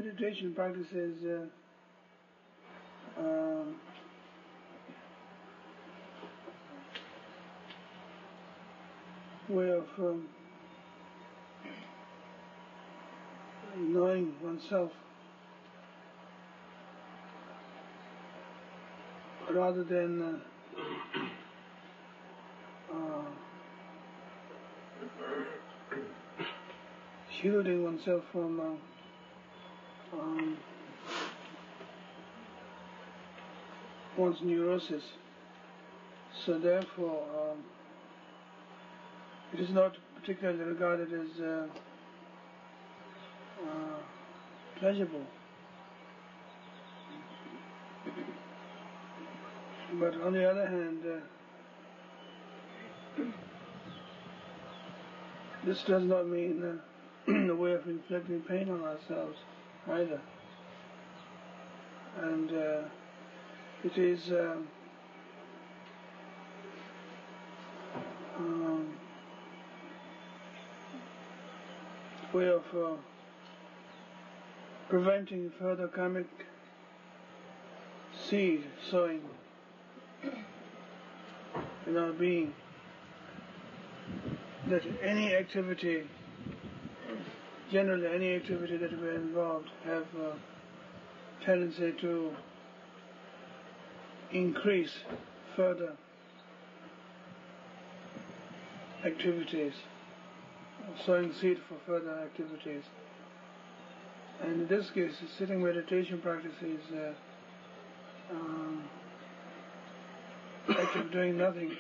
meditation practice is way of knowing oneself rather than shielding oneself from one's neurosis. So therefore it is not particularly regarded as pleasurable. But on the other hand, this does not mean a way of inflicting pain on ourselves either. And it is way of preventing further karmic seed sowing in our being. That any activity, generally any activity that we're involved, have a tendency to increase further activities, sowing seed for further activities. And in this case, the sitting meditation practice is act of doing nothing,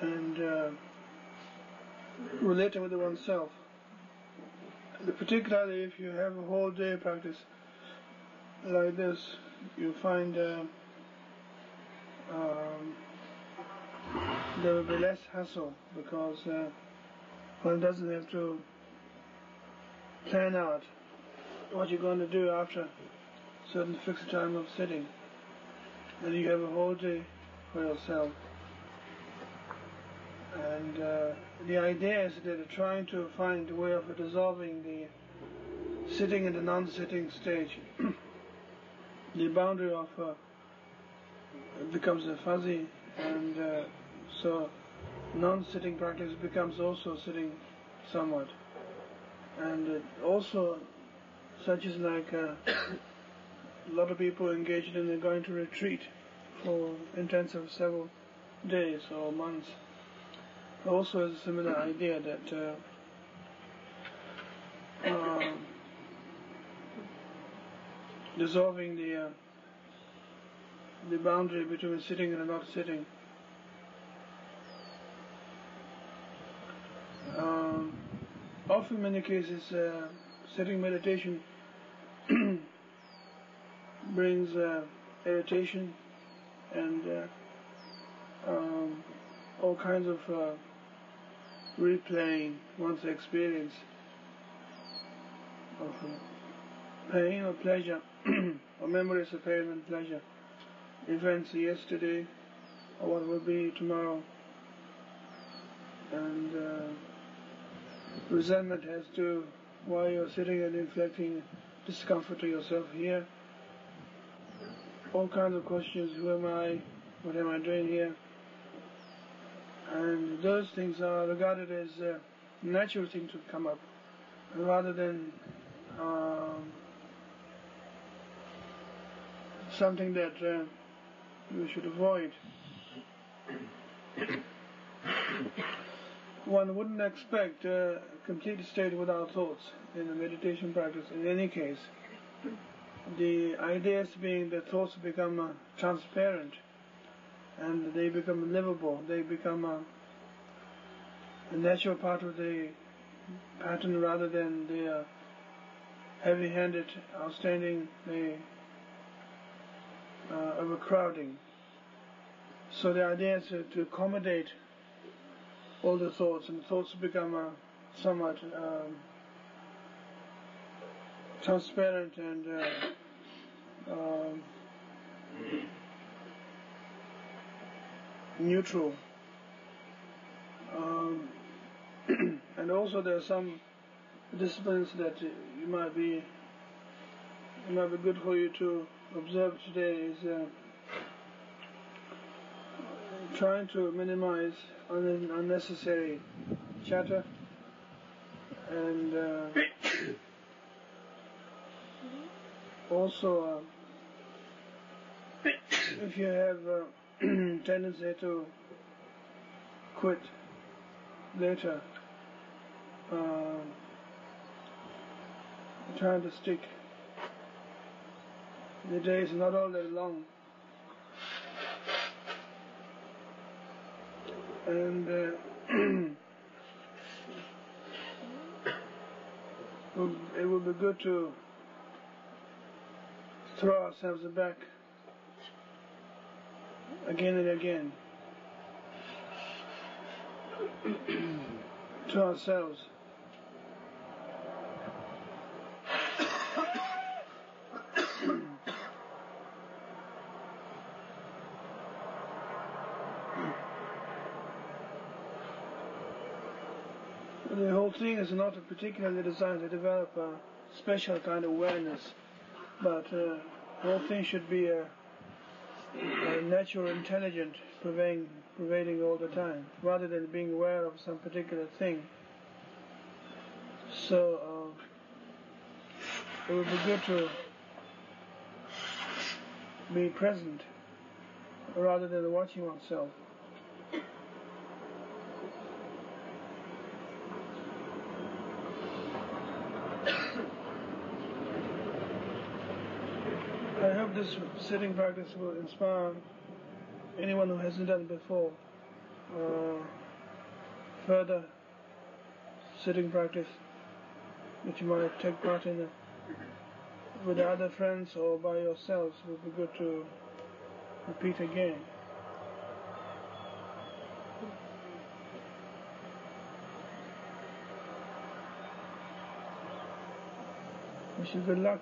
and relating with oneself. Particularly if you have a whole day practice like this, you find there will be less hassle, because one doesn't have to plan out what you're going to do after a certain fixed time of sitting, and you have a whole day for yourself. And the idea is that trying to find a way of dissolving the sitting and the non-sitting stage. The boundary of becomes fuzzy, and so non-sitting practice becomes also sitting somewhat. And also, such as like a lot of people engaged in going to retreat for intensive several days or months, also is a similar idea that dissolving the boundary between sitting and not sitting. Often, in many cases, sitting meditation brings irritation and all kinds of replaying one's experience of pain or pleasure, or memories of pain and pleasure, events yesterday or what will be tomorrow, and resentment as to why you're sitting and inflicting discomfort to yourself here. All kinds of questions: who am I? What am I doing here? And those things are regarded as a natural thing to come up, rather than something that we should avoid. One wouldn't expect a complete state without thoughts in a meditation practice in any case. The idea is being that thoughts become transparent, and they become livable, they become a natural part of the pattern rather than the heavy-handed, outstanding, overcrowding. So the idea is to accommodate all the thoughts, and the thoughts become somewhat transparent and neutral. And also there are some disciplines that it might be good for you to observe today is trying to minimize unnecessary chatter, and also if you have tendency to quit later, trying to stick. The day is not all that long, and it would be good to throw ourselves back again and again to ourselves. The whole thing is not particularly designed to develop a special kind of awareness, but the whole thing should be a natural intelligence pervading all the time, rather than being aware of some particular thing. So it would be good to be present rather than watching oneself. I hope this sitting practice will inspire anyone who hasn't done it before. Further sitting practice that you might take part in with other friends or by yourselves would be good to repeat again. Wish you good luck.